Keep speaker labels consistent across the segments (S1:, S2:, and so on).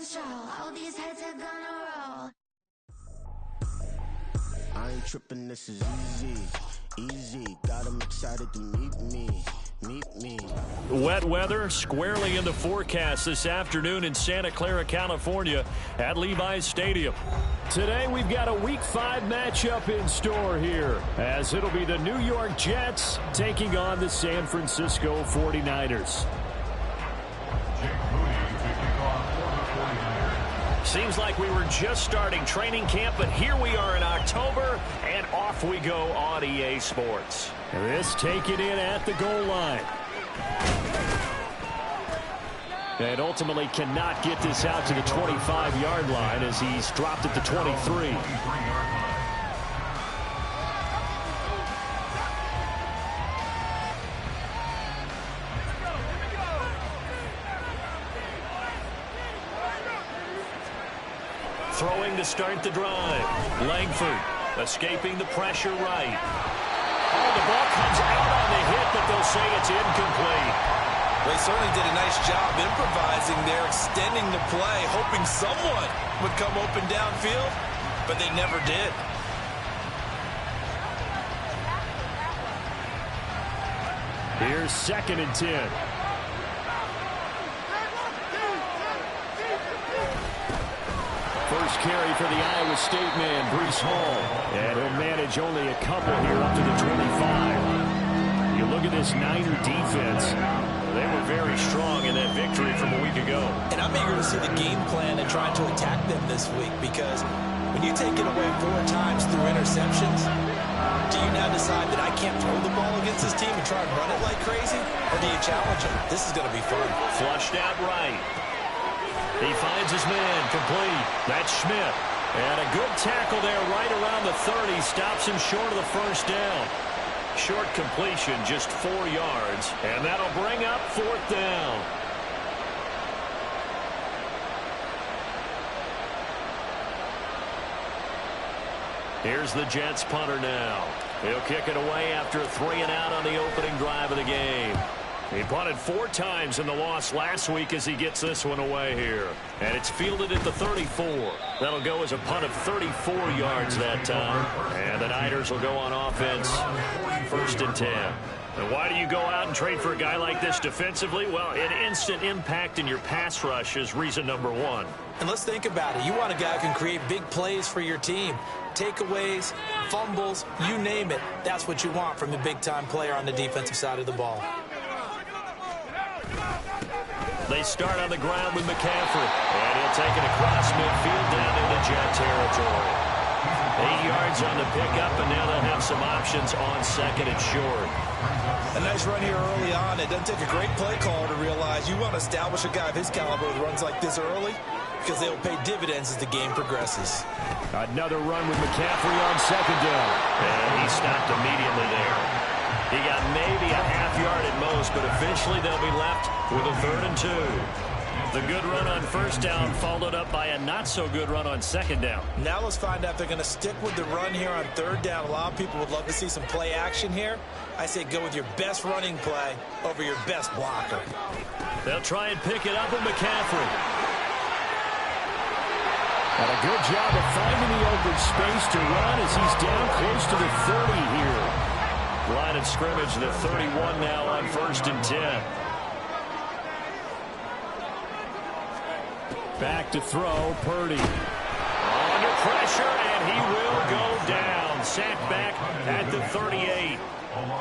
S1: control. All these heads are gonna roll.
S2: I ain't tripping, this is easy. Got 'em excited to meet me.
S3: Wet weather squarely in the forecast this afternoon in Santa Clara, California at Levi's Stadium. Today we've got a Week 5 matchup in store here, as it'll be the New York Jets taking on the San Francisco 49ers. Seems like we were just starting training camp, but here we are in October, and off we go on EA Sports. This taken in at the goal line. And ultimately cannot get this out to the 25-yard line as he's dropped at the 23. Throwing to start the drive. Langford escaping the pressure right. Oh, the ball comes out on the hit, but they'll say it's incomplete.
S4: They certainly did a nice job improvising there, extending the play, hoping someone would come open downfield, but they never did.
S3: Here's 2nd and 10. First carry for the Iowa State man, Breece Hall. And he'll manage only a couple here up to the 25. You look at this Niner defense. They were very strong in that victory from a week ago.
S4: And I'm eager to see the game plan and trying to attack them this week, because when you take it away 4 times through interceptions, do you now decide that I can't throw the ball against this team and try and run it like crazy? Or do you challenge them? This is going to be fun.
S3: Flushed out right. He finds his man, complete. That's Schmidt. And a good tackle there right around the 30. Stops him short of the first down. Short completion, just 4 yards. And that'll bring up 4th down. Here's the Jets punter now. He'll kick it away after a 3 and out on the opening drive of the game. He punted 4 times in the loss last week as he gets this one away here. And it's fielded at the 34. That'll go as a punt of 34 yards that time. And the Niners will go on offense, 1st and 10. And why do you go out and trade for a guy like this defensively? Well, an instant impact in your pass rush is reason number 1.
S4: And let's think about it. You want a guy who can create big plays for your team. Takeaways, fumbles, you name it. That's what you want from a big-time player on the defensive side of the ball.
S3: They start on the ground with McCaffrey. And he'll take it across midfield down into Jet territory. 8 yards on the pickup, and now they'll have some options on 2nd and short.
S4: A nice run here early on. It doesn't take a great play caller to realize you want to establish a guy of his caliber with runs like this early, because they will pay dividends as the game progresses.
S3: Another run with McCaffrey on 2nd down. And he stopped immediately there. He got maybe a half yard at most, but eventually they'll be left with a 3rd and 2. The good run on 1st down followed up by a not-so-good run on 2nd down.
S4: Now let's find out if they're going to stick with the run here on 3rd down. A lot of people would love to see some play action here. I say go with your best running play over your best blocker.
S3: They'll try and pick it up with McCaffrey. And a good job of finding the open space to run as he's down close to the 30 here. Line of scrimmage, the 31 now on 1st and 10. Back to throw, Purdy. Under pressure, and he will go down. Sacked back at the 38.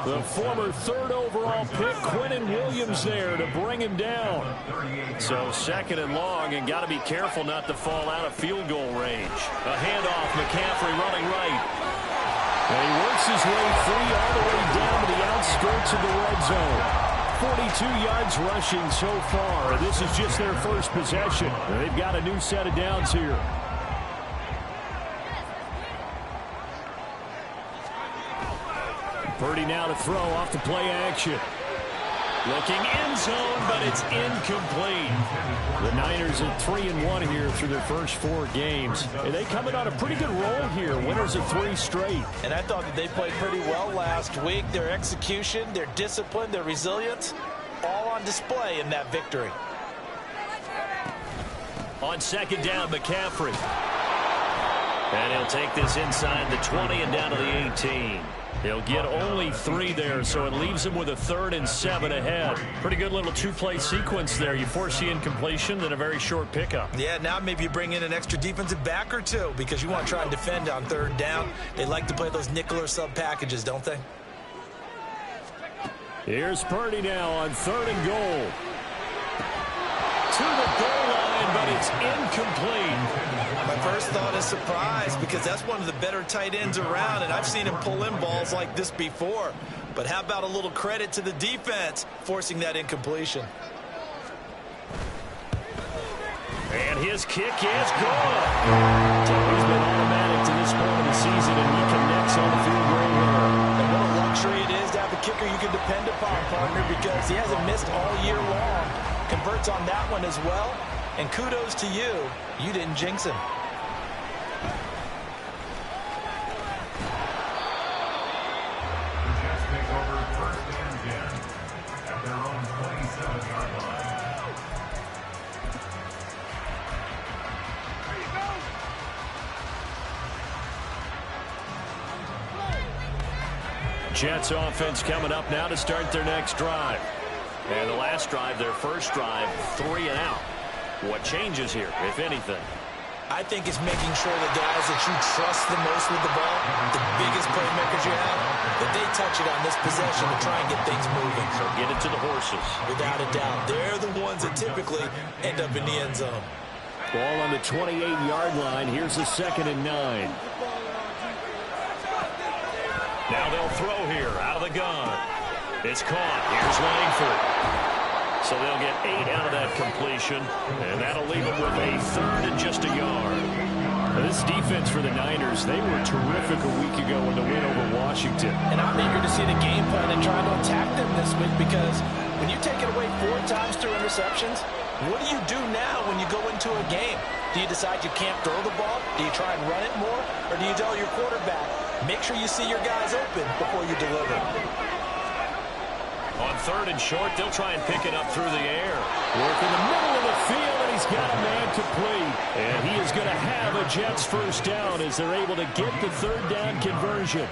S3: The former 3rd overall pick, Quinnen Williams, there to bring him down. So 2nd and long, and got to be careful not to fall out of field goal range. A handoff, McCaffrey running right. And he works his way free all the way down to the outskirts of the red zone. 42 yards rushing so far. This is just their first possession. They've got a new set of downs here. Purdy now to throw off the play action. Looking end zone, but it's incomplete. The Niners at 3-1 here through their first 4 games. And they coming on a pretty good roll here. Winners of 3 straight.
S4: And I thought that they played pretty well last week. Their execution, their discipline, their resilience, all on display in that victory.
S3: On second down, McCaffrey. And he'll take this inside the 20 and down to the 18. He'll get only 3 there, so it leaves him with a 3rd and 7 ahead. Pretty good little 2-play sequence there. You force the incompletion, then a very short pickup.
S4: Yeah, now maybe you bring in an extra defensive back or 2 because you want to try and defend on 3rd down. They like to play those nickel or sub packages, don't they?
S3: Here's Purdy now on 3rd and goal. To the goal line, but it's incomplete.
S4: My first thought is surprise because that's one of the better tight ends around, and I've seen him pull in balls like this before. But how about a little credit to the defense forcing that incompletion?
S3: And his kick is good. So he's been automatic to this point of the season, and he connects on the field goal winner.
S4: And what a luxury it is to have a kicker you can depend upon, partner, because he hasn't missed all year long. Converts on that one as well. And kudos to you. You didn't jinx him.
S3: Jets offense coming up now to start their next drive. And the last drive, their first drive, 3 and out. What changes here, if anything?
S4: I think it's making sure the guys that you trust the most with the ball, the biggest playmakers you have, that they touch it on this possession to try and get things moving.
S3: So get it to the horses.
S4: Without a doubt. They're the ones that typically end up in the end zone.
S3: Ball on the 28-yard line. Here's the 2nd and 9. Now they'll throw here out of the gun. It's caught. Here's Langford. So they'll get 8 out of that completion, and that'll leave them with a 3rd and just a yard. Now this defense for the Niners, they were terrific a week ago in the win over Washington.
S4: And I'm eager to see the game plan and try to attack them this week because when you take it away 4 times through interceptions, what do you do now when you go into a game? Do you decide you can't throw the ball? Do you try and run it more? Or do you tell your quarterback, make sure you see your guys open before you deliver?
S3: On 3rd and short, they'll try and pick it up through the air. Work in the middle of the field, and he's got a man complete. And he is going to have a Jets first down as they're able to get the 3rd down conversion.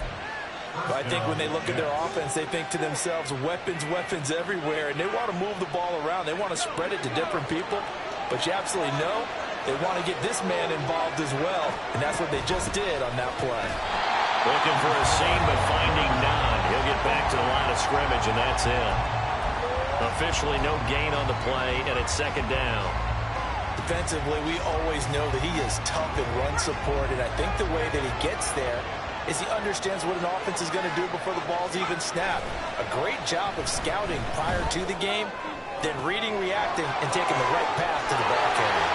S4: But I think when they look at their offense, they think to themselves, weapons, weapons everywhere. And they want to move the ball around. They want to spread it to different people. But you absolutely know they want to get this man involved as well. And that's what they just did on that play.
S3: Looking for a seam, but finding none. He'll get back to the line of scrimmage, and that's it. Officially no gain on the play, and it's 2nd down.
S4: Defensively, we always know that he is tough in run support, and I think the way that he gets there is he understands what an offense is going to do before the ball's even snapped. A great job of scouting prior to the game, then reading, reacting, and taking the right path to the ball carrier.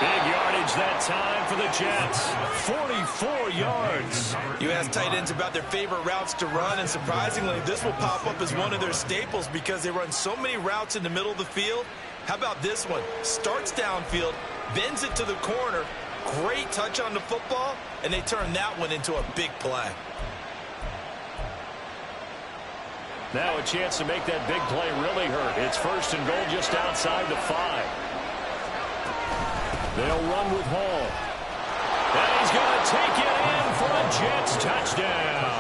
S3: Big yardage that time for the Jets. 44 yards.
S4: You ask tight ends about their favorite routes to run, and surprisingly, this will pop up as one of their staples because they run so many routes in the middle of the field. How about this one? Starts downfield, bends it to the corner, great touch on the football, and they turn that one into a big play.
S3: Now a chance to make that big play really hurt. It's 1st and goal just outside the 5. They'll run with Hall. And he's going to take it in for a Jets touchdown.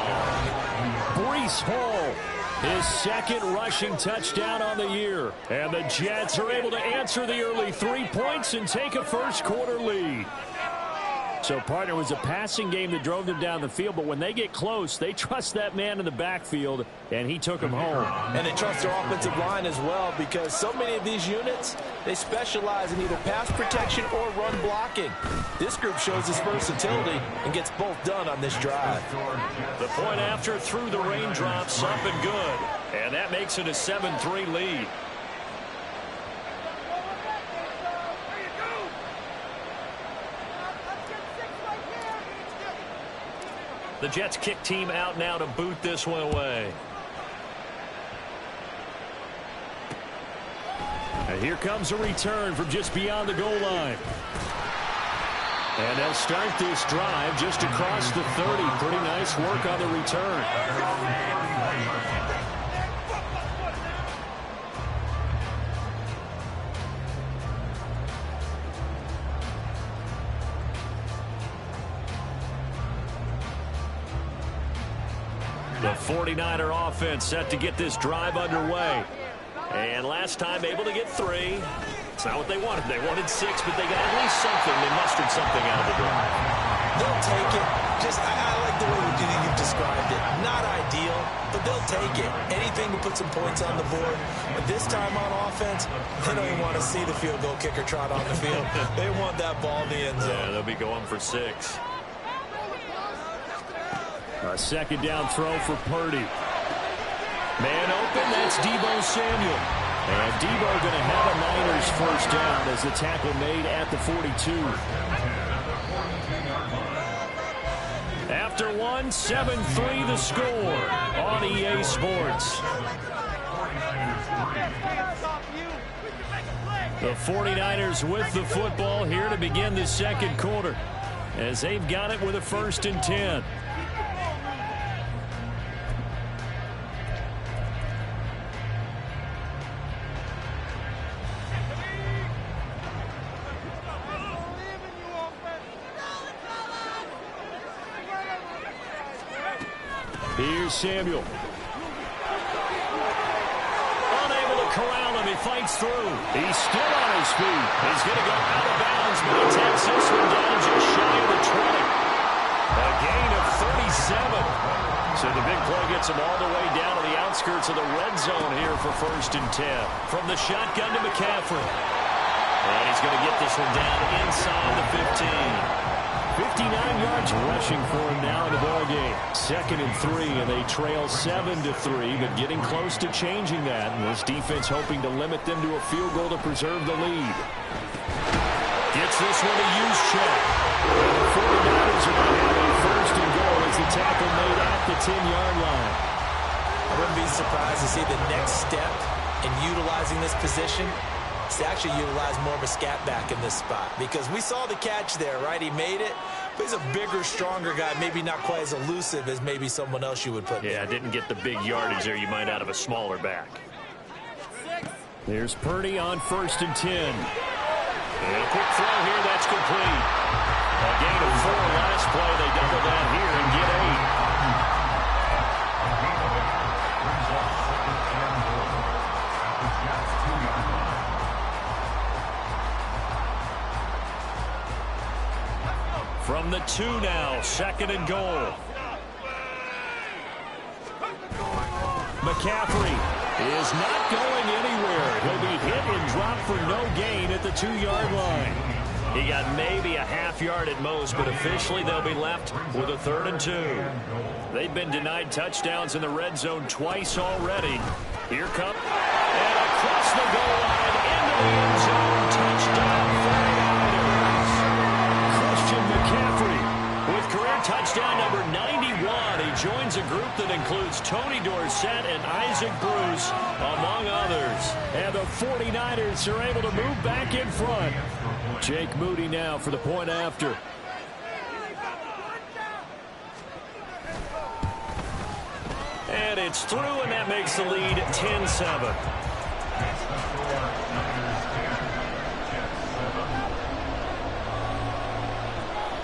S3: Breece Hall, his 2nd rushing touchdown on the year. And the Jets are able to answer the early 3 points and take a first-quarter lead. So, partner, it was a passing game that drove them down the field, but when they get close, they trust that man in the backfield, and he took them home.
S4: And they trust their offensive line as well because so many of these units, they specialize in either pass protection or run blocking. This group shows its versatility and gets both done on this drive.
S3: The point after through the raindrops, up and good. And that makes it a 7-3 lead. The Jets kick team out now to boot this one away. And here comes a return from just beyond the goal line. And they'll start this drive just across the 30. Pretty nice work on the return. The 49er offense set to get this drive underway. And last time able to get 3. It's not what they wanted. They wanted 6, but they got at least something. They mustered something out of the drive.
S4: They'll take it. I like the way you've described it. Not ideal, but they'll take it. Anything to put some points on the board. But this time on offense, they don't even want to see the field goal kicker trot on the field. They want that ball in the end zone.
S3: Yeah, they'll be going for 6. A second down throw for Purdy. Man open, that's Deebo Samuel. And Deebo going to have a Niners first down as the tackle made at the 42. After 1, 7-3 the score on EA Sports. The 49ers with the football here to begin the second quarter as they've got it with a 1st and 10. Here's Samuel. Unable to corral him. He fights through. He's still on his feet. He's going to go out of bounds, but he takes this one down just shy of the 20. A gain of 37. So the big play gets him all the way down to the outskirts of the red zone here for 1st and 10. From the shotgun to McCaffrey. And he's going to get this one down inside the 15. 59 yards rushing for him now in the ball game. 2nd and 3, and they trail 7-3, but getting close to changing that. And this defense hoping to limit them to a field goal to preserve the lead. Gets this one to Juszczyk. And the 49ers are going to have a 1st and goal as the tackle made at the 10-yard line.
S4: I wouldn't be surprised to see the next step in utilizing this position to actually utilize more of a scat back in this spot, because we saw the catch there, right? He made it, but he's a bigger, stronger guy, maybe not quite as elusive as maybe someone else you would put.
S3: Yeah, didn't get the big yardage there you might out of a smaller back. There's Purdy on 1st and 10. And a quick throw here, that's complete. A gain of 4 last play. They double that here and get 8. From the 2 now, 2nd and goal. McCaffrey is not going anywhere. He'll be hit and dropped for no gain at the 2-yard line. He got maybe a half yard at most, but officially they'll be left with a 3rd and 2. They've been denied touchdowns in the red zone twice already. Here come, and across the goal line into the end zone. Touchdown 49ers. Christian McCaffrey with career touchdown number 91. He joins a group that includes Tony Dorsett and Isaac Bruce, among others. And the 49ers are able to move back in front. Jake Moody now for the point after. And it's through, and that makes the lead 10-7.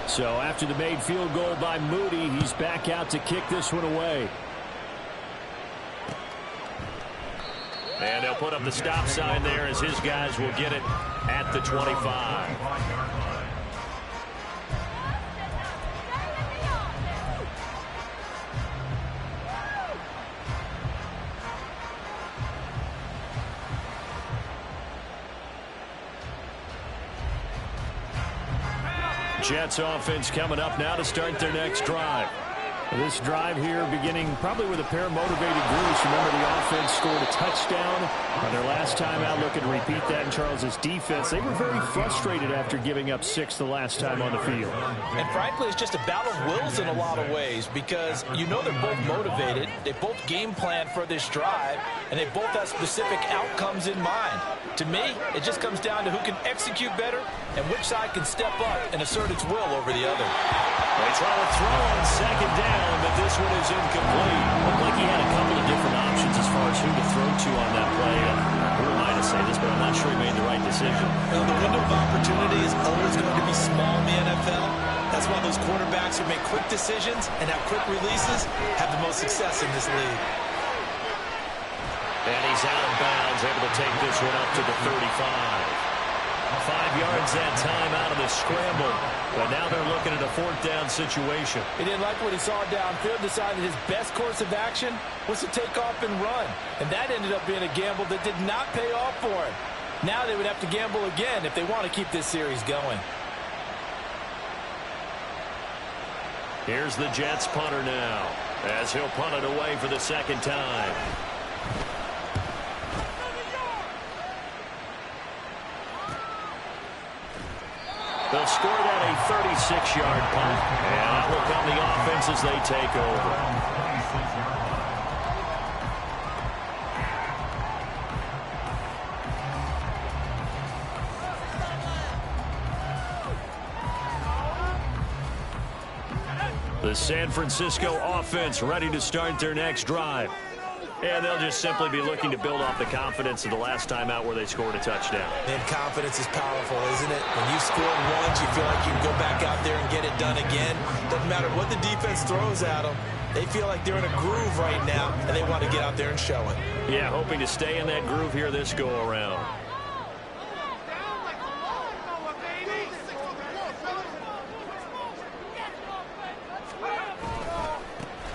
S3: So after the made field goal by Moody, he's back out to kick this one away. And they'll put up the stop sign there as his guys will get it at the 25. Jets offense coming up now to start their next drive. This drive here beginning probably with a pair of motivated Bruce. Remember, the offense scored a touchdown on their last time out, looking to repeat that in Charles's defense. They were very frustrated after giving up 6 the last time on the field.
S4: And frankly, it's just a battle of wills in a lot of ways, because you know they're both motivated. They both game plan for this drive, and they both have specific outcomes in mind. To me, it just comes down to who can execute better and which side can step up and assert its will over the other.
S3: They try to throw on 2nd down, but this one is incomplete. Looked like he had a couple of different options as far as who to throw to on that play. Who am I to say this, but I'm not sure he made the right decision.
S4: Well, the window of opportunity is always going to be small in the NFL. That's why those quarterbacks who make quick decisions and have quick releases have the most success in this league.
S3: And he's out of bounds, able to take this one up to the 35. 5 yards that time out of the scramble. But now they're looking at a 4th down situation.
S5: He didn't like what he saw downfield, decided his best course of action was to take off and run. And that ended up being a gamble that did not pay off for him. Now they would have to gamble again if they want to keep this series going.
S3: Here's the Jets punter now, as he'll punt it away for the 2nd time. They'll score that a 36-yard punt, and out will come the offense as they take over. The San Francisco offense ready to start their next drive. And they'll just simply be looking to build off the confidence of the last time out where they scored a touchdown.
S4: And confidence is powerful, isn't it? When you scored once, you feel like you can go back out there and get it done again. Doesn't matter what the defense throws at them. They feel like they're in a groove right now, and they want to get out there and show it.
S3: Yeah, hoping to stay in that groove here this go-around.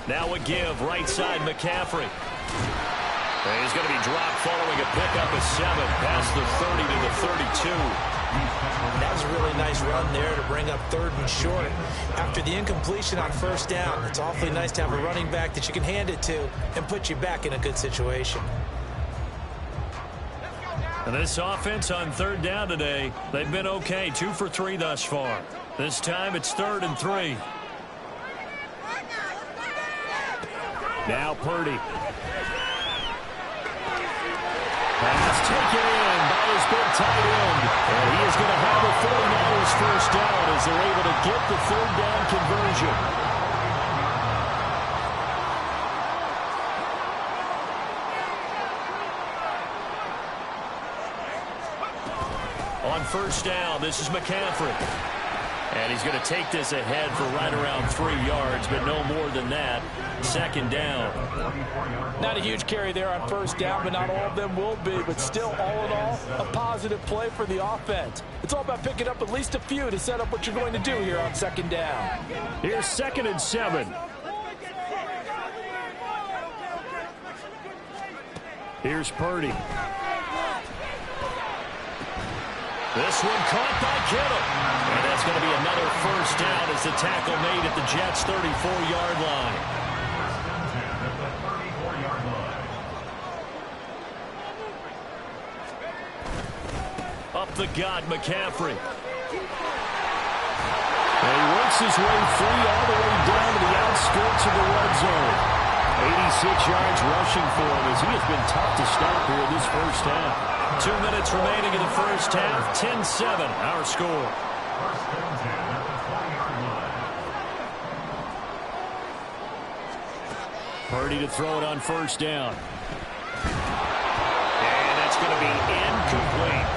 S3: Now a give, right side, McCaffrey. And he's going to be dropped following a pickup of 7, past the 30 to the 32.
S4: That was a really nice run there to bring up 3rd and short. After the incompletion on 1st down, it's awfully nice to have a running back that you can hand it to and put you back in a good situation.
S3: And this offense on 3rd down today, they've been okay, 2 for 3 thus far. This time it's 3rd and 3. Now Purdy. Pass taken in by his big tight end. And he is going to have a 49ers 1st down as they're able to get the 3rd down conversion. On 1st down, this is McCaffrey. And he's going to take this ahead for right around 3 yards, but no more than that. 2nd down.
S5: Not a huge carry there on 1st down, but not all of them will be. But still, all in all, a positive play for the offense. It's all about picking up at least a few to set up what you're going to do here on 2nd down.
S3: Here's 2nd and 7. Here's Purdy. This one caught by Kittle. And that's going to be another 1st down as the tackle made at the Jets' 34-yard line. Up the gut, McCaffrey. And he works his way free all the way down to the outskirts of the red zone. 86 yards rushing for him as he has been tough to stop here in this 1st half. 2 minutes remaining in the 1st half. 10-7, our score. Purdy to throw it on 1st down. And that's going to be incomplete.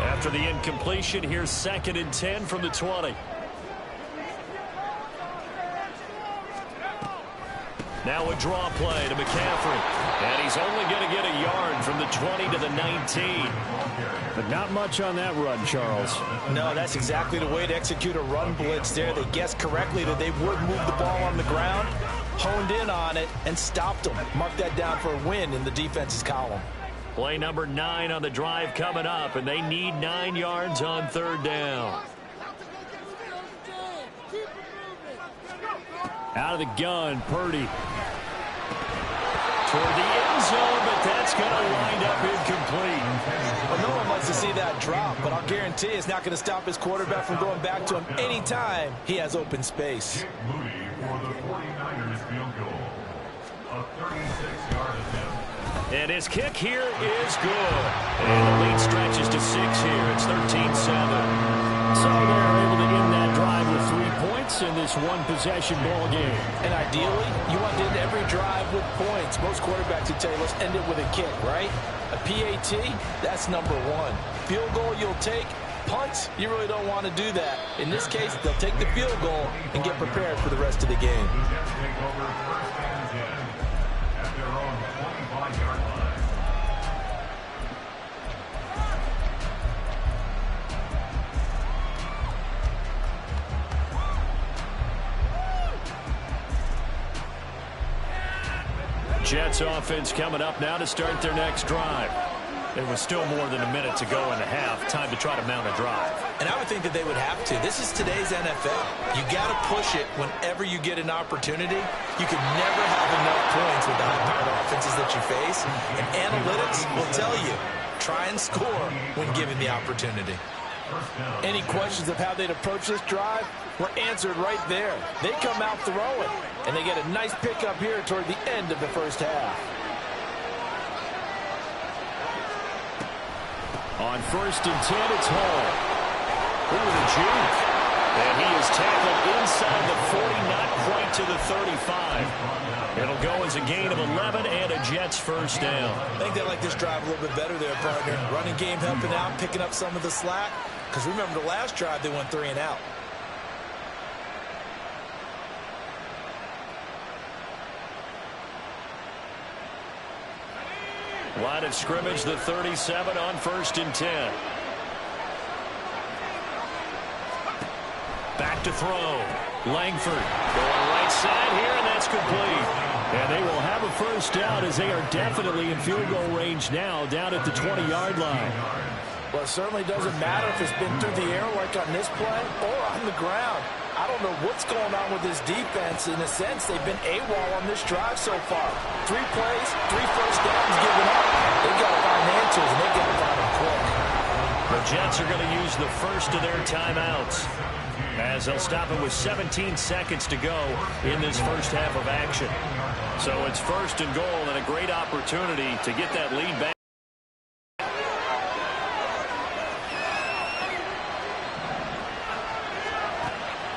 S3: After the incompletion, here's 2nd and 10 from the 20. Now a draw play to McCaffrey. And he's only going to get a yard from the 20 to the 19. But not much on that run, Charles.
S5: No, that's exactly the way to execute a run blitz there. They guessed correctly that they would move the ball on the ground, honed in on it, and stopped them. Mark that down for a win in the defense's column.
S3: Play number 9 on the drive coming up, and they need 9 yards on 3rd down. Out of the gun, Purdy. Toward the end zone, but that's going to wind up incomplete.
S5: Well, no one wants to see that drop, but I'll guarantee it's not going to stop his quarterback from going back to him anytime he has open space.
S3: And his kick here is good. And the lead stretches to 6 here. It's 13-7. So they're able to end that drive with 3 points. Jets in this one-possession ball game.
S5: And ideally, you want to end every drive with points. Most quarterbacks would tell you, let's end it with a kick, right? A PAT, that's number one. Field goal you'll take. Punts, you really don't want to do that. In this case, they'll take the field goal and get prepared for the rest of the game.
S3: Jets offense coming up now to start their next drive. There was still more than a minute to go in the half. Time to try to mount a drive.
S5: And I would think that they would have to. This is today's NFL. You got to push it whenever you get an opportunity. You can never have enough points with the high-powered offenses that you face. And analytics will tell you, try and score when given the opportunity. Any questions of how they'd approach this drive were answered right there. They come out throwing, and they get a nice pickup here toward the end of the first half.
S3: On 1st and 10, it's Hall. Look at the juke. And he is tackled inside the 40, not quite to the 35. It'll go as a gain of 11 and a Jets first down.
S5: I think they like this drive a little bit better there, partner. Running game helping out, picking up some of the slack. Because remember, the last drive, they went 3 and out.
S3: Line of scrimmage, the 37 on 1st and 10. Back to throw. Langford going right side here, and that's complete. And they will have a first down as they are definitely in field goal range now, down at the 20-yard line.
S5: Well, it certainly doesn't matter if it's been through the air like on this play or on the ground. I don't know what's going on with this defense. In a sense, they've been AWOL on this drive so far. 3 plays, 3 first downs given up. They've got to find answers, and they've got to find them quick.
S3: The Jets are going to use the first of their timeouts as they'll stop it with 17 seconds to go in this first half of action. So it's 1st and goal and a great opportunity to get that lead back.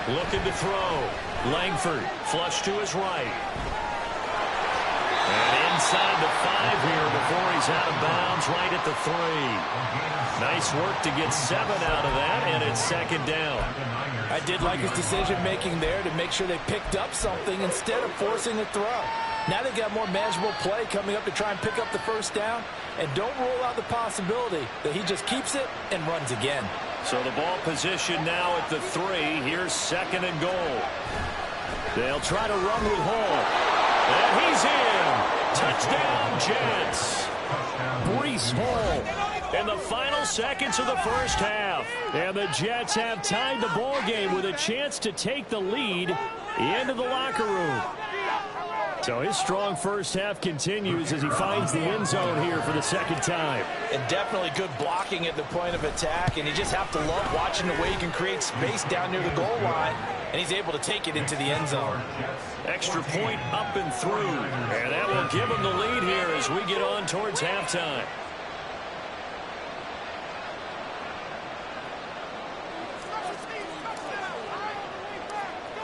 S3: Looking to throw. Langford, flush to his right. And inside the 5 here before he's out of bounds, right at the 3. Nice work to get 7 out of that, and it's 2nd down.
S5: I did like his decision-making there to make sure they picked up something instead of forcing a throw. Now they've got more manageable play coming up to try and pick up the first down, and don't rule out the possibility that he just keeps it and runs again.
S3: So the ball position now at the 3. Here's 2nd and goal. They'll try to run with Hall. And he's in. Touchdown, Jets. Breece Hall in the final seconds of the first half. And the Jets have tied the ball game with a chance to take the lead into the locker room. So his strong first half continues as he finds the end zone here for the 2nd time.
S5: And definitely good blocking at the point of attack. And you just have to love watching the way he can create space down near the goal line. And he's able to take it into the end zone.
S3: Extra point up and through. And that will give him the lead here as we get on towards halftime.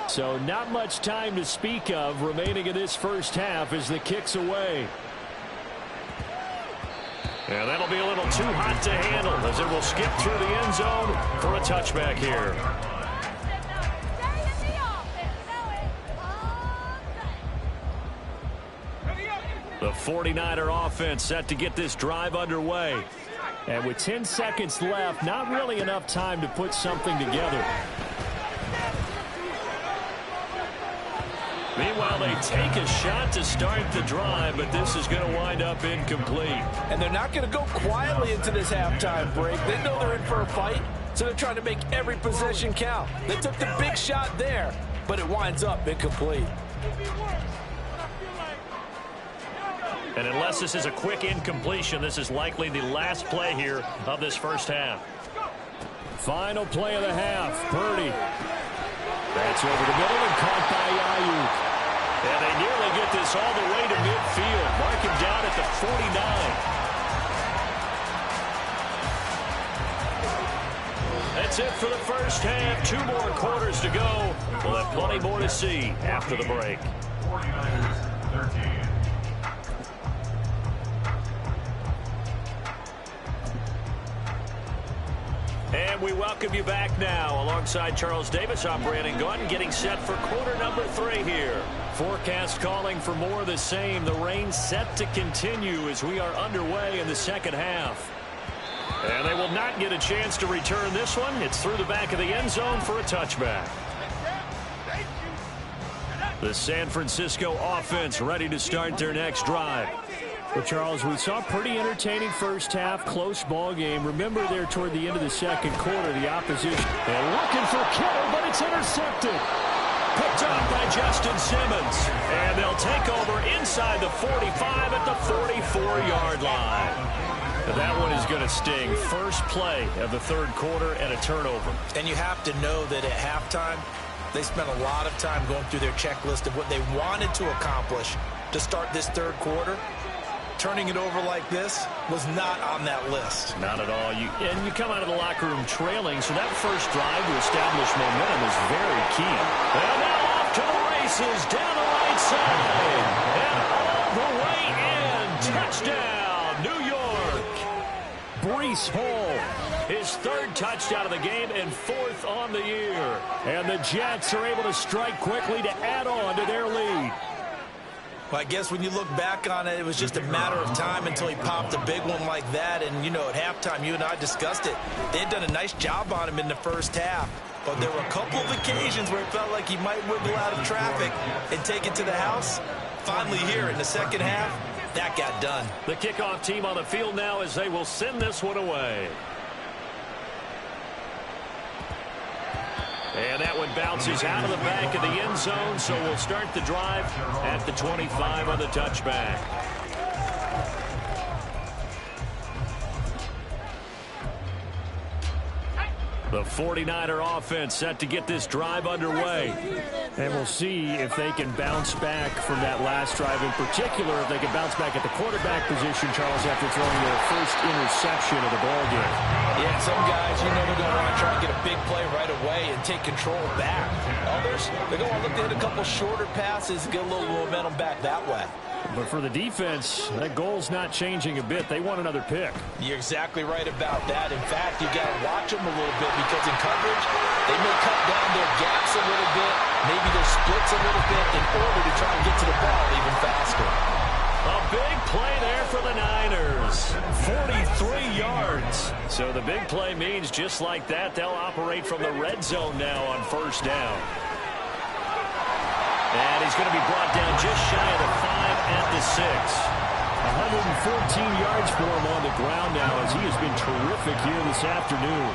S3: So not much time to speak of remaining in this first half as the kick's away. And that'll be a little too hot to handle as it will skip through the end zone for a touchback here. The 49er offense set to get this drive underway. And with 10 seconds left, not really enough time to put something together. Meanwhile, they take a shot to start the drive, but this is going to wind up incomplete.
S5: And they're not going to go quietly into this halftime break. They know they're in for a fight, so they're trying to make every possession count. They took the big shot there, but it winds up incomplete.
S3: And unless this is a quick incompletion, this is likely the last play here of this first half. Final play of the half, Purdy. That's over the middle and caught by Ayuk. And they nearly get this all the way to midfield. Mark him down at the 49. A That's it for the first half. 2 more quarters to go. We'll have plenty more to see after the break.
S6: 49ers, 13.
S3: And we welcome you back now. Alongside Charles Davis, I'm Brandon Gunn, getting set for quarter number 3 here. Forecast calling for more of the same. The rain set to continue as we are underway in the second half. And they will not get a chance to return this one. It's through the back of the end zone for a touchback. The San Francisco offense ready to start their next drive.
S7: Well, Charles, we saw a pretty entertaining first half, close ball game. Remember there toward the end of the second quarter, the opposition.
S3: They're looking for Kittle, but it's intercepted. Picked up by Justin Simmons. And they'll take over inside the 45 at the 44-yard line. That one is going to sting. First play of the third quarter and a turnover.
S4: And you have to know that at halftime, they spent a lot of time going through their checklist of what they wanted to accomplish to start this third quarter. Turning it over like this was not on that list.
S3: Not at all. And you come out of the locker room trailing, so that first drive to establish momentum is very key. And now off to the races down the right side. And all the way in. Touchdown, New York. Breece Hall, his 3rd touchdown of the game and 4th on the year. And the Jets are able to strike quickly to add on to their lead.
S4: Well, I guess when you look back on it, it was just a matter of time until he popped a big one like that. And, you know, at halftime, you and I discussed it. They had done a nice job on him in the first half. But there were a couple of occasions where it felt like he might wiggle out of traffic and take it to the house. Finally here in the second half, that got done.
S3: The kickoff team on the field now as they will send this one away. And that one bounces out of the back of the end zone, so we'll start the drive at the 25 on the touchback. The 49er offense set to get this drive underway.
S7: And we'll see if they can bounce back from that last drive, in particular, if they can bounce back at the quarterback position, Charles, after throwing their first interception of the ball game.
S4: Yeah, some guys, you know, they're going to want to try and get a big play right away and take control back. Others, they're going to look to hit a couple shorter passes and get a little momentum back that way.
S7: But for the defense, that goal's not changing a bit. They want another pick.
S4: You're exactly right about that. In fact, you got to watch them a little bit because in coverage, they may cut down their gaps a little bit, maybe their splits a little bit in order to try and get to the ball even faster.
S3: A big play there for the Niners. 43 yards. So the big play means just like that, they'll operate from the red zone now on first down. And he's going to be brought down just shy of the 5 at the 6.
S7: 114 yards for him on the ground now as he has been terrific here this afternoon.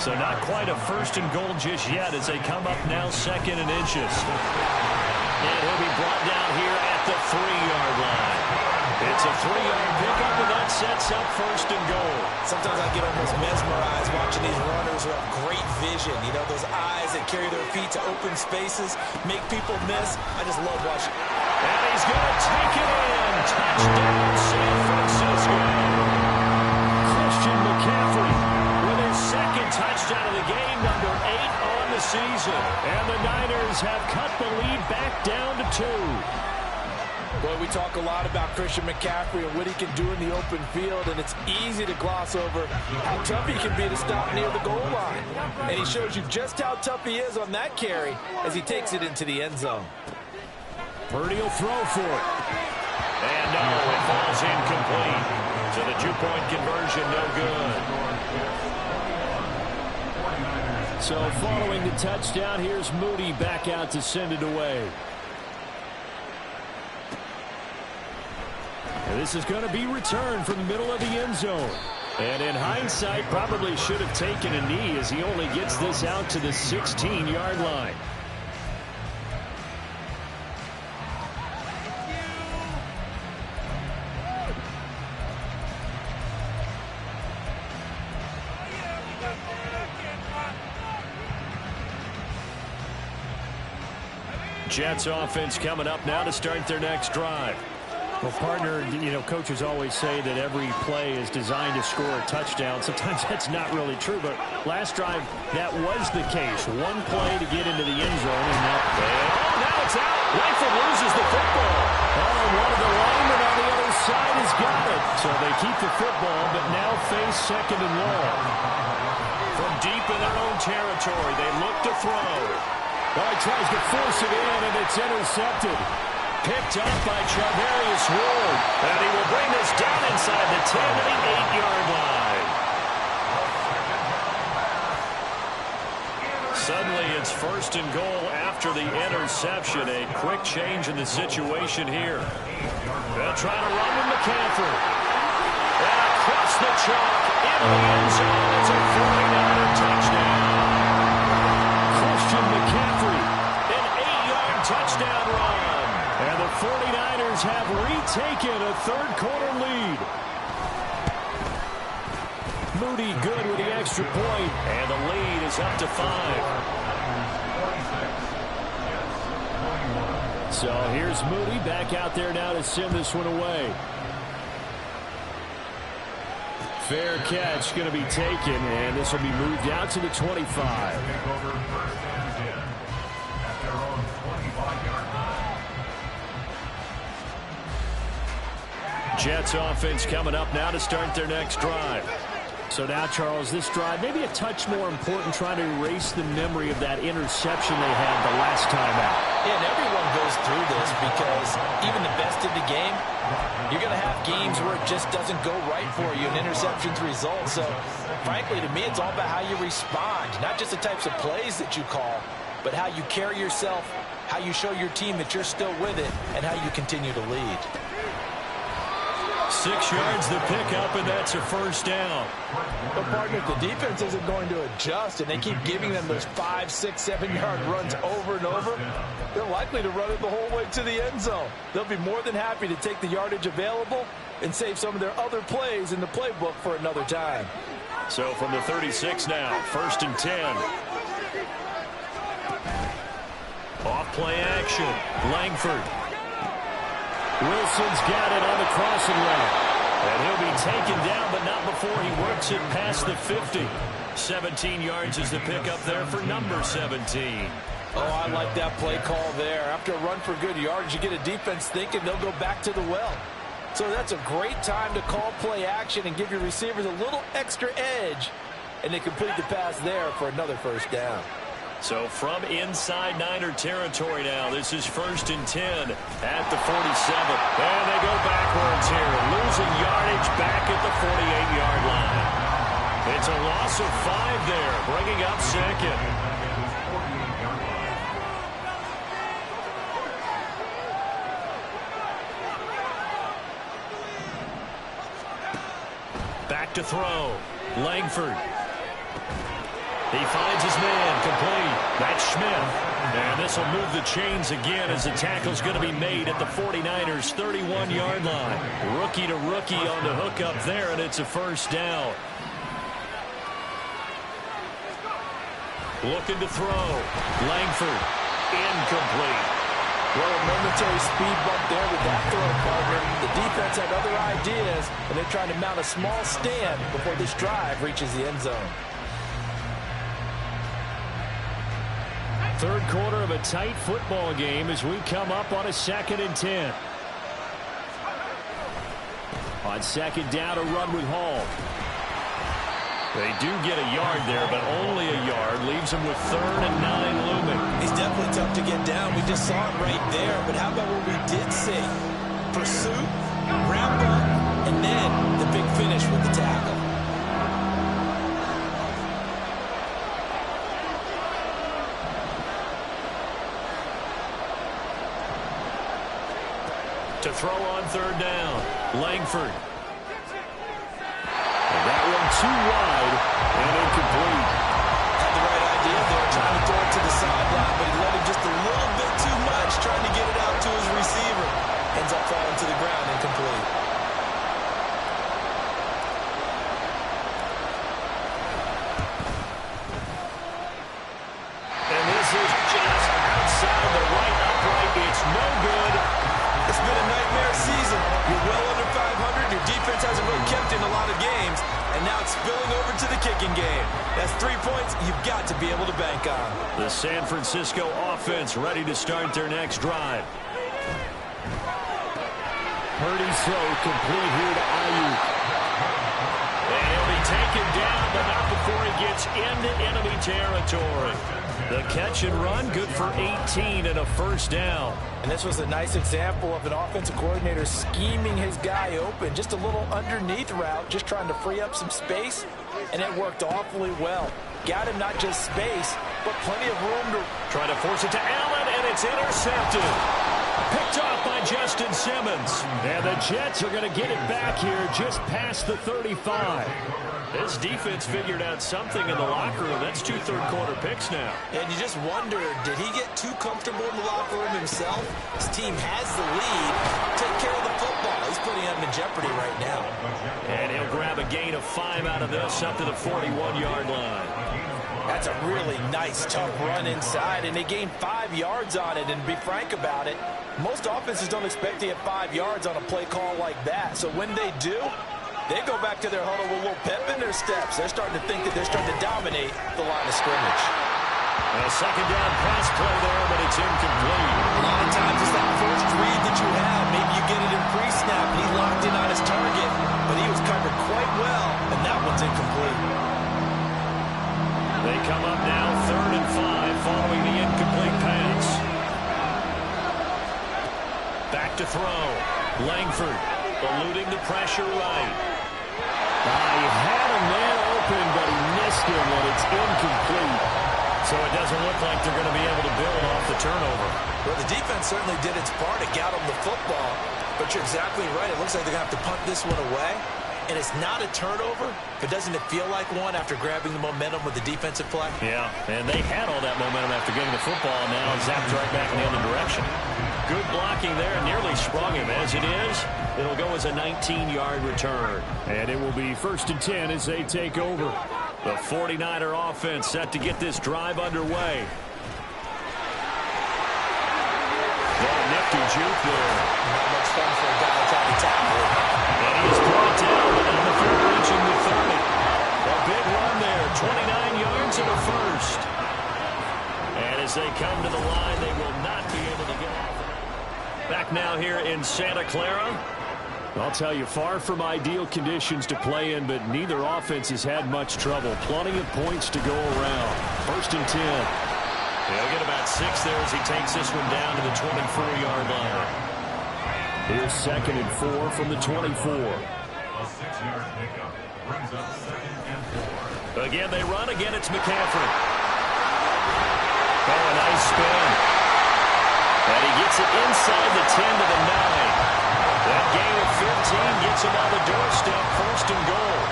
S3: So not quite a first and goal just yet as they come up now 2nd and inches. And he'll be brought down here at the 3-yard line. It's a 3-yard pickup, and that sets up 1st and goal.
S4: Sometimes I get almost mesmerized watching these runners who have great vision. You know, those eyes that carry their feet to open spaces, make people miss. I just love watching.
S3: And he's going to take it in. Touchdown, San Francisco.
S7: Christian McCaffrey
S3: With his 2nd touchdown of the game, number 8 on the season. And the Niners have cut the lead back down to 2.
S5: Boy, we talk a lot about Christian McCaffrey and what he can do in the open field, and it's easy to gloss over how tough he can be to stop near the goal line. And he shows you just how tough he is on that carry as he takes it into the end zone.
S7: Purdy will throw for it.
S3: And no, it falls incomplete. So the 2-point conversion, no good.
S7: So following the touchdown, here's Moody back out to send it away. And this is going to be returned from the middle of the end zone. And in hindsight, probably should have taken a knee as he only gets this out to the 16-yard line.
S3: Jets offense coming up now to start their next drive.
S7: Well, partner, coaches always say that every play is designed to score a touchdown. Sometimes that's not really true, but last drive, that was the case. One play to get into the end zone, and now it's out. Langford loses the football. Oh, one of the linemen on the other side has got it. So they keep the football, but now face second and long.
S3: From deep in their own territory, they look to throw.
S7: Oh, he tries to force it in, and it's intercepted.
S3: Picked up by Charvarius Ward. And he will bring this down inside the 10 to the 8-yard line. Suddenly it's first and goal after the interception. A quick change in the situation here. They'll try to run with McCaffrey. And across the chalk into the end zone. It's a 49er touchdown. Christian McCaffrey, an 8-yard touchdown run.
S7: And the 49ers have retaken a third-quarter lead. Moody good with the extra point.
S3: And the lead is up to 5.
S7: So here's Moody back out there now to send this one away. Fair catch going to be taken, and this will be moved out to the 25.
S3: Jets offense coming up now to start their next drive.
S7: So now, Charles, this drive maybe a touch more important, trying to erase the memory of that interception they had the last time out.
S5: Yeah, and everyone goes through this because even the best in the game, you're going to have games where it just doesn't go right for you and interceptions result. So, frankly, to me, it's all about how you respond, not just the types of plays that you call, but how you carry yourself, how you show your team that you're still with it, and how you continue to lead.
S3: 6 yards the pickup, and that's a first down.
S5: But, partner, if the defense isn't going to adjust and they keep giving them those 5, 6, 7-yard runs over and over, they're likely to run it the whole way to the end zone. They'll be more than happy to take the yardage available and save some of their other plays in the playbook for another time.
S3: So from the 36 now, first and 10. Off play action, Langford.
S7: Wilson's got it on the crossing route.
S3: And he'll be taken down, but not before he works it past the 50. 17 yards is the pickup there for number 17.
S5: Oh, I like that play call there. After a run for good yards, you get a defense thinking they'll go back to the well. So that's a great time to call play action and give your receivers a little extra edge. And they complete the pass there for another first down.
S3: So from inside Niner territory now, this is first and 10 at the 47. And they go backwards here, losing yardage back at the 48-yard line. It's a loss of 5 there, bringing up second. Back to throw, Langford. He finds his man, complete. That's Smith. And this will move the chains again as the tackle's going to be made at the 49ers' 31-yard line. Rookie to rookie on the hook up there, and it's a first down. Looking to throw. Langford, incomplete.
S5: Well, a momentary speed bump there with that throw, partner. The defense had other ideas, and they're trying to mount a small stand before this drive reaches the end zone.
S7: Third quarter of a tight football game as we come up on a 2nd and 10. On second down, a run with Hall. They do get a yard there, but only a yard. Leaves them with 3rd and 9 looming.
S4: He's definitely tough to get down. We just saw it right there. But how about what we did see? Pursuit, wrap up, and then the big finish with the tackle.
S3: To throw on 3rd down, Langford.
S7: And that one too wide and incomplete.
S4: Had the right idea there, trying to throw it to the sideline, but he let him just a little bit too much, trying to get it out to his receiver. Ends up falling to the ground, incomplete.
S3: And this is just outside the right upright. It's no good.
S4: It's been a nightmare season. offense you've got to be able to bank on.
S3: The San Francisco offense ready to start their next drive.
S7: Purdy's throw complete here to Ayuk.
S3: And he'll be taken down, but not before he gets into enemy territory. The catch and run, good for 18 and a first down.
S5: And this was a nice example of an offensive coordinator scheming his guy open. Just a little underneath route, just trying to free up some space, and it worked awfully well. Got him not just space, but plenty of room to
S3: try to force it to Allen, and it's intercepted. Picked off by Justin Simmons.
S7: And the Jets are going to get it back here just past the 35.
S3: This defense figured out something in the locker room. That's 2 third-quarter picks now.
S4: And you just wonder, did he get too comfortable in the locker room himself? His team has the lead. Take care of the football. He's putting them in jeopardy right now.
S3: And he'll grab a gain of 5 out of this up to the 41-yard line.
S5: That's a really nice, tough run inside, and they gained 5 yards on it. And to be frank about it, most offenses don't expect to get 5 yards on a play call like that. So when they do, they go back to their huddle with a little pep in their steps. They're starting to think that they're starting to dominate the line of scrimmage.
S3: A second down pass play there, but it's incomplete.
S4: A lot of times it's that first read that you have. Maybe you get it in pre-snap, and he locked in on his target, but he was covered quite well, and that one's incomplete.
S3: They come up now 3rd and 5 following the incomplete pass. Back to throw. Langford eluding the pressure right.
S7: He had a man open, but he missed him when it's incomplete.
S3: So it doesn't look like they're going to be able to build off the turnover.
S4: Well, the defense certainly did its part. It got them the football. But you're exactly right. It looks like they're going to have to punt this one away. And it's not a turnover, but doesn't it feel like one after grabbing the momentum with the defensive play?
S3: Yeah, and they had all that momentum after getting the football, and now zapped right back in the other direction. Good blocking there, nearly sprung him. As it is, it'll go as a 19-yard return.
S7: And it will be 1st and 10 as they take over.
S3: The 49er offense set to get this drive underway. What a nifty juke there.
S4: Not much fun for a guy trying to tackle.
S3: And he's brought down without the field reaching the 30. A big run there, 29 yards and a first. And as they come to the line, they will not be able to get off. Back now here in Santa Clara.
S7: I'll tell you, far from ideal conditions to play in, but neither offense has had much trouble. Plenty of points to go around. 1st and 10.
S3: He'll get about 6 there as he takes this one down to the 24-yard line.
S7: Here's 2nd and 4 from the 24.
S6: A 6-yard pickup brings up 2nd and 4.
S3: Again, they run. Again, it's McCaffrey. Oh, a nice spin. And he gets it inside the 10 to the 9. That gain of 15 gets him on the doorstep, 1st and goal.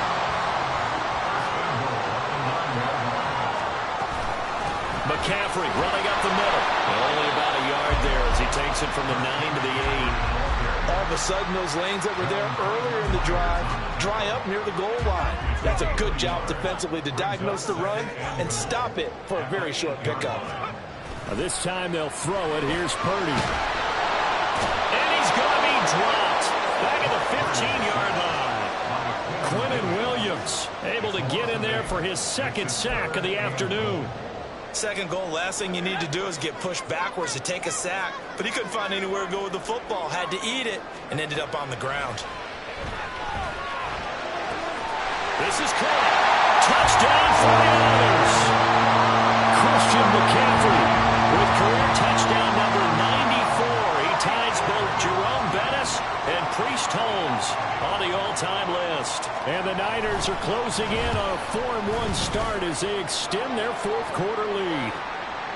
S3: McCaffrey running up the middle. Only about a yard there as he takes it from the 9 to the 8.
S5: All of a sudden, those lanes that were there earlier in the drive dry up near the goal line. That's a good job defensively to diagnose the run and stop it for a very short pickup.
S7: This time they'll throw it. Here's Purdy.
S3: And he's going to be dropped back at the 15-yard line.
S7: Quinnen Williams able to get in there for his 2nd sack of the afternoon.
S4: 2nd goal, last thing you need to do is get pushed backwards to take a sack. But he couldn't find anywhere to go with the football. Had to eat it and ended up on the ground.
S3: This is caught. Touchdown 49ers.
S7: Christian McCaffrey
S3: with career touchdown number 94. He ties both Jerome Bettis and Priest Holmes on the all-time list.
S7: And the Niners are closing in on a 4-1 start as they extend their 4th quarter lead.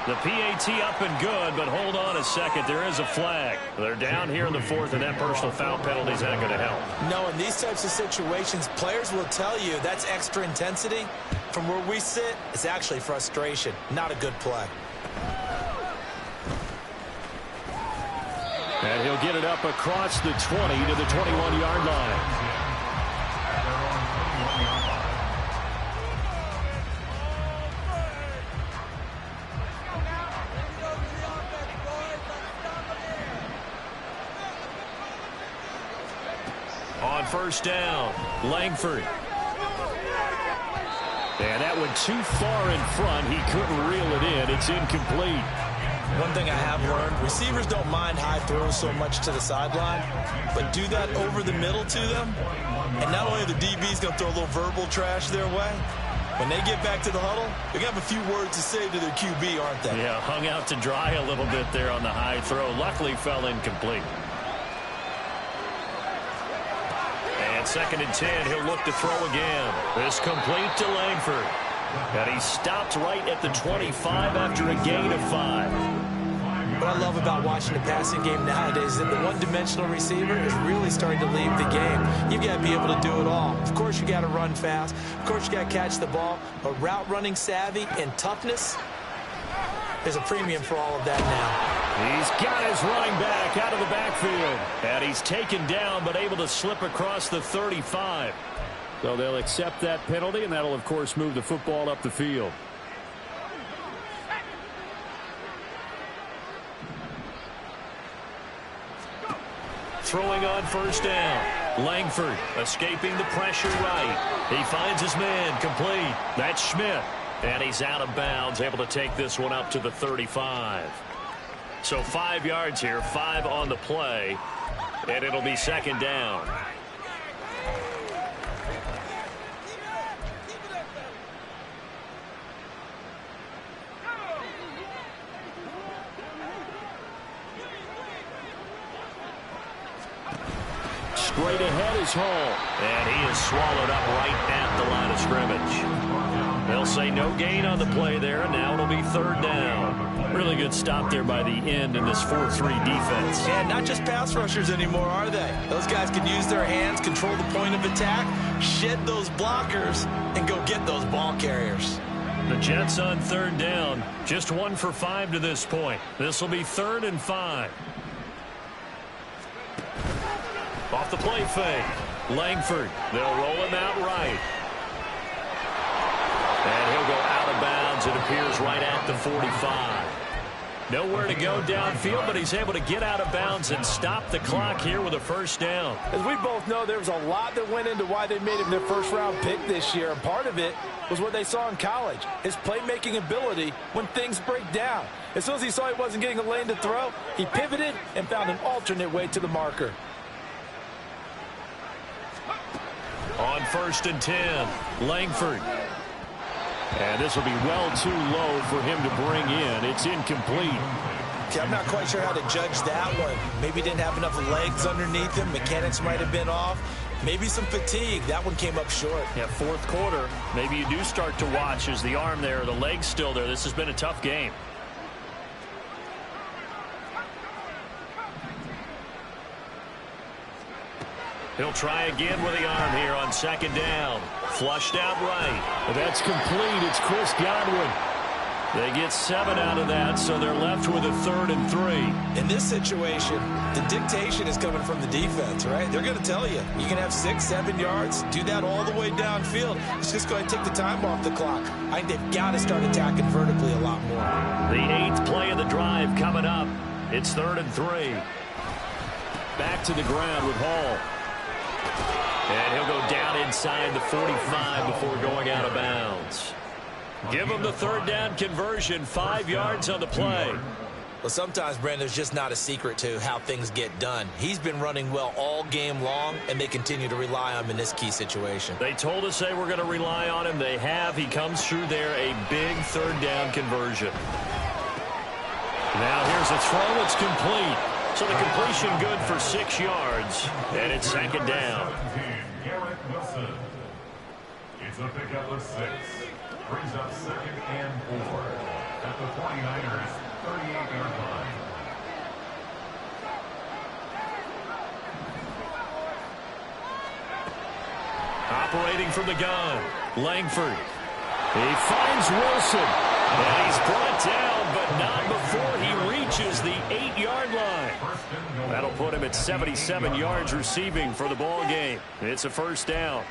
S3: The PAT up and good, but hold on a second. There is a flag. They're down here in the 4th, and that personal foul penalty is not going to help.
S4: No, in these types of situations, players will tell you that's extra intensity. From where we sit, it's actually frustration. Not a good play.
S7: And he'll get it up across the 20 to the 21-yard line.
S3: On 1st down, Langford.
S7: And that went too far in front. He couldn't reel it in. It's incomplete.
S4: One thing I have learned, receivers don't mind high throws so much to the sideline, but do that over the middle to them, and not only are the DBs going to throw a little verbal trash their way, when they get back to the huddle, they're going to have a few words to say to their QB, aren't they?
S7: Yeah, hung out to dry a little bit there on the high throw. Luckily fell incomplete. And 2nd and 10, he'll look to throw again. This complete to Langford. And he stopped right at the 25 after a gain of 5.
S4: What I love about watching the passing game nowadays is that the one-dimensional receiver is really starting to leave the game. You've got to be able to do it all. Of course, you got to run fast. Of course, you got to catch the ball. But route running savvy and toughness, there's a premium for all of that now.
S7: He's got his running back out of the backfield. And he's taken down but able to slip across the 35. So they'll accept that penalty, and that'll, of course, move the football up the field. Throwing on 1st down. Langford escaping the pressure right. He finds his man complete. That's Schmidt. And he's out of bounds, able to take this one up to the 35. So 5 yards here, 5 on the play. And it'll be 2nd down. Straight ahead is Hall. And he is swallowed up right at the line of scrimmage. They'll say no gain on the play there, and now it'll be 3rd down. Really good stop there by the end in this 4-3 defense.
S4: And not just pass rushers anymore, are they? Those guys can use their hands, control the point of attack, shed those blockers, and go get those ball carriers.
S7: The Jets on 3rd down. Just 1 for 5 to this point. This will be 3rd and 5. Off the play fake. Langford. They'll roll him out right. And he'll go out of bounds, it appears, right at the 45. Nowhere to go downfield, but he's able to get out of bounds and stop the clock here with a 1st down.
S5: As we both know, there was a lot that went into why they made him their 1st-round pick this year, and part of it was what they saw in college, his playmaking ability when things break down. As soon as he saw he wasn't getting a lane to throw, he pivoted and found an alternate way to the marker.
S7: On 1st and 10, Langford. And this will be well too low for him to bring in. It's incomplete.
S4: Okay, I'm not quite sure how to judge that one. Maybe he didn't have enough legs underneath him. Mechanics might have been off. Maybe some fatigue. That one came up short.
S7: Yeah, 4th quarter. Maybe you do start to watch as the arm there, the leg's still there. This has been a tough game. He'll try again with the arm here on 2nd down. Flushed out right. That's complete. It's Chris Godwin. They get 7 out of that, so they're left with a 3rd and 3.
S4: In this situation, the dictation is coming from the defense, right? They're going to tell you, you can have 6, 7 yards, do that all the way downfield. Let's just go ahead and take the time off the clock. I think they've got to start attacking vertically a lot more.
S7: The 8th play of the drive coming up. It's 3rd and 3. Back to the ground with Hall. And he'll go down inside the 45 before going out of bounds. Give him the 3rd down conversion, 5 yards on the play.
S4: Well, sometimes, Brandon, there's just not a secret to how things get done. He's been running well all game long, and they continue to rely on him in this key situation.
S7: They told us they were going to rely on him. They have. He comes through there, a big 3rd down conversion. Now here's a throw. It's complete. So the completion good for 6 yards, and it's 2nd down.
S6: It's a pickup of 6. Brings up 2nd and 4 at the 49ers 38-yard line.
S7: Operating from the gun, Langford. He finds Wilson, and he's brought down, but not before he reaches the 8-yard line. That'll put him at 77 yards receiving for the ball game. It's a 1st down.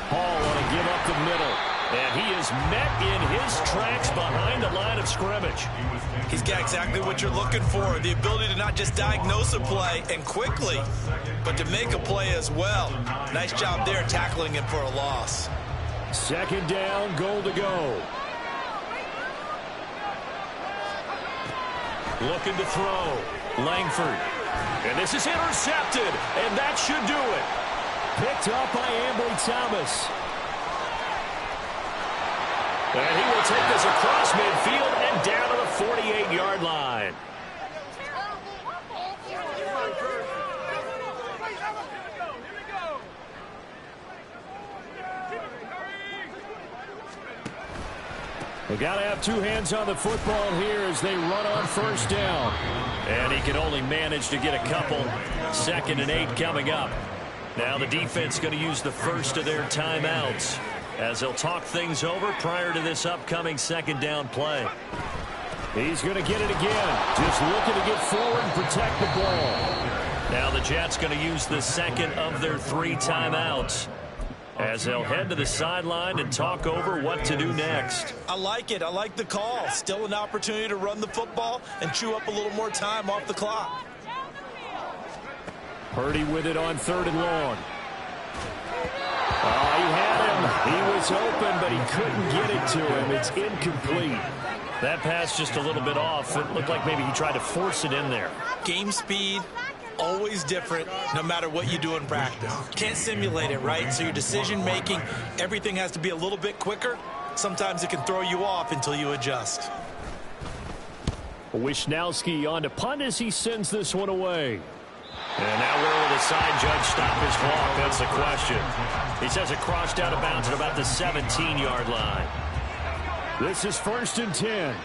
S7: Hall want to give up the middle.
S3: And he is met in his tracks behind the line of scrimmage.
S4: He's got exactly what you're looking for, the ability to not just diagnose a play and quickly, but to make a play as well. Nice job there tackling him for a loss.
S3: Second down, goal to go. Looking to throw. Langford. And this is intercepted, and that should do it. Picked up by Ambry Thomas. And he will take this across midfield and down to the 48-yard line. They got to have two hands on the football here as they run on first down. And he can only manage to get a couple. 2nd and 8 coming up. Now the defense going to use the first of their timeouts as they'll talk things over prior to this upcoming second down play. He's going to get it again. Just looking to get forward and protect the ball. Now the Jets going to use the second of their 3 timeouts as they'll head to the sideline and talk over what to do next.
S4: I like it. I like the call. Still an opportunity to run the football and chew up a little more time off the clock.
S3: Purdy with it on 3rd and long. Oh, he had him. He was open, but he couldn't get it to him. It's incomplete. That pass just a little bit off. It looked like maybe he tried to force it in there.
S4: Game speed, always different, no matter what you do in practice. Can't simulate it, right? So your decision-making, everything has to be a little bit quicker. Sometimes it can throw you off until you adjust.
S3: Wisnowski on to punt as he sends this one away. And now where will the side judge stop his clock? That's the question. He says it crossed out of bounds at about the 17-yard line. This is 1st and 10.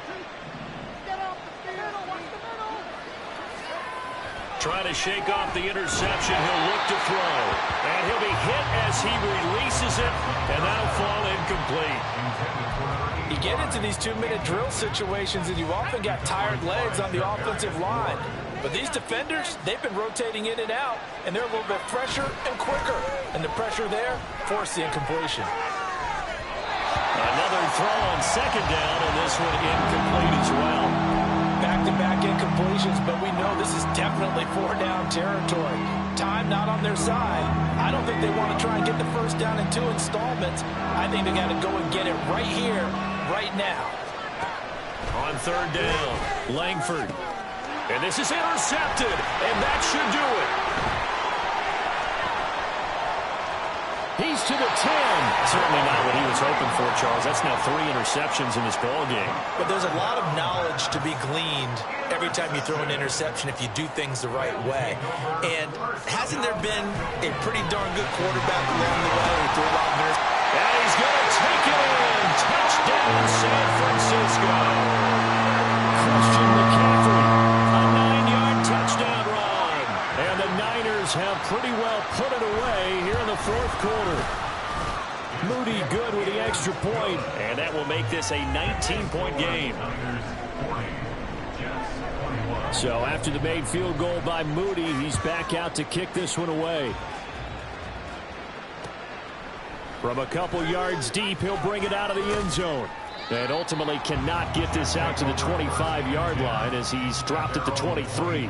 S3: Trying to shake off the interception. He'll look to throw. And he'll be hit as he releases it. And that'll fall incomplete.
S5: You get into these 2-minute drill situations and you often got tired legs on the offensive line. But these defenders, they've been rotating in and out, and they're a little bit fresher and quicker. And the pressure there forced the incompletion.
S3: Another throw on 2nd down, and this one incomplete as well.
S5: Back-to-back incompletions, but we know this is definitely 4-down territory. Time not on their side. I don't think they want to try and get the first down in 2 installments. I think they got to go and get it right here, right now.
S3: On 3rd down, Langford. And this is intercepted, and that should do it. He's to the 10. Certainly not what he was hoping for, Charles. That's now 3 interceptions in this ballgame.
S4: But there's a lot of knowledge to be gleaned every time you throw an interception if you do things the right way. And hasn't there been a pretty darn good quarterback along the way who threw a lot of interceptions?
S3: And he's going to take it in. Touchdown, San Francisco. Christian McCaffrey. Touchdown run. And the Niners have pretty well put it away here in the 4th quarter. Moody good with the extra point. And that will make this a 19-point game. So after the made field goal by Moody, he's back out to kick this one away. From a couple yards deep, he'll bring it out of the end zone. And ultimately cannot get this out to the 25-yard line as he's dropped at the 23.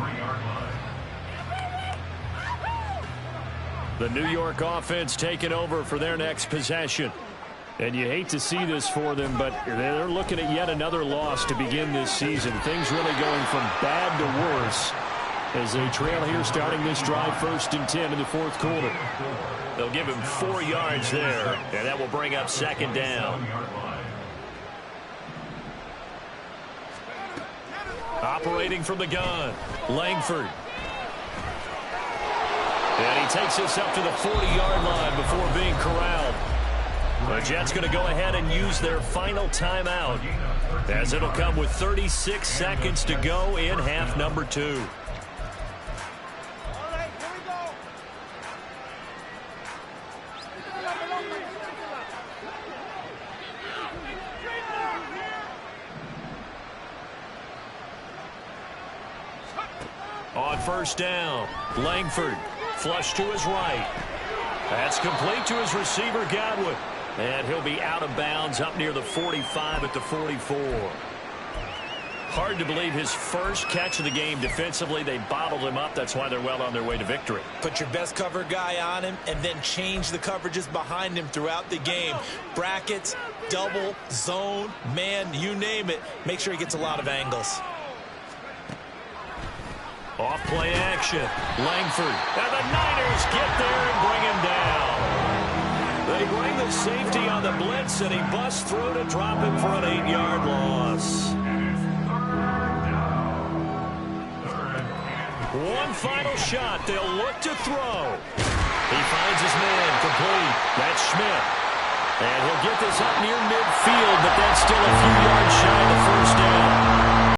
S3: The New York offense taking over for their next possession. And you hate to see this for them, but they're looking at yet another loss to begin this season. Things really going from bad to worse as they trail here starting this drive 1st and 10 in the 4th quarter. They'll give him 4 yards there, and that will bring up 2nd down. Operating from the gun, Langford. And he takes this up to the 40-yard line before being corralled. The Jets going to go ahead and use their final timeout as it'll come with 36 seconds to go in half number 2. On first down, Langford flush to his right. That's complete to his receiver, Godwin. And he'll be out of bounds up near the 45 at the 44. Hard to believe his first catch of the game defensively. They bottled him up. That's why they're well on their way to victory.
S4: Put your best cover guy on him and then change the coverages behind him throughout the game. Brackets, double, zone, man, you name it. Make sure he gets a lot of angles.
S3: Off play action. Langford. And the Niners get there and bring him down. They bring the safety on the blitz, and he busts through to drop him for an 8-yard loss. One final shot. They'll look to throw. He finds his man complete. That's Schmidt. And he'll get this up near midfield, but that's still a few yards shy of the first down.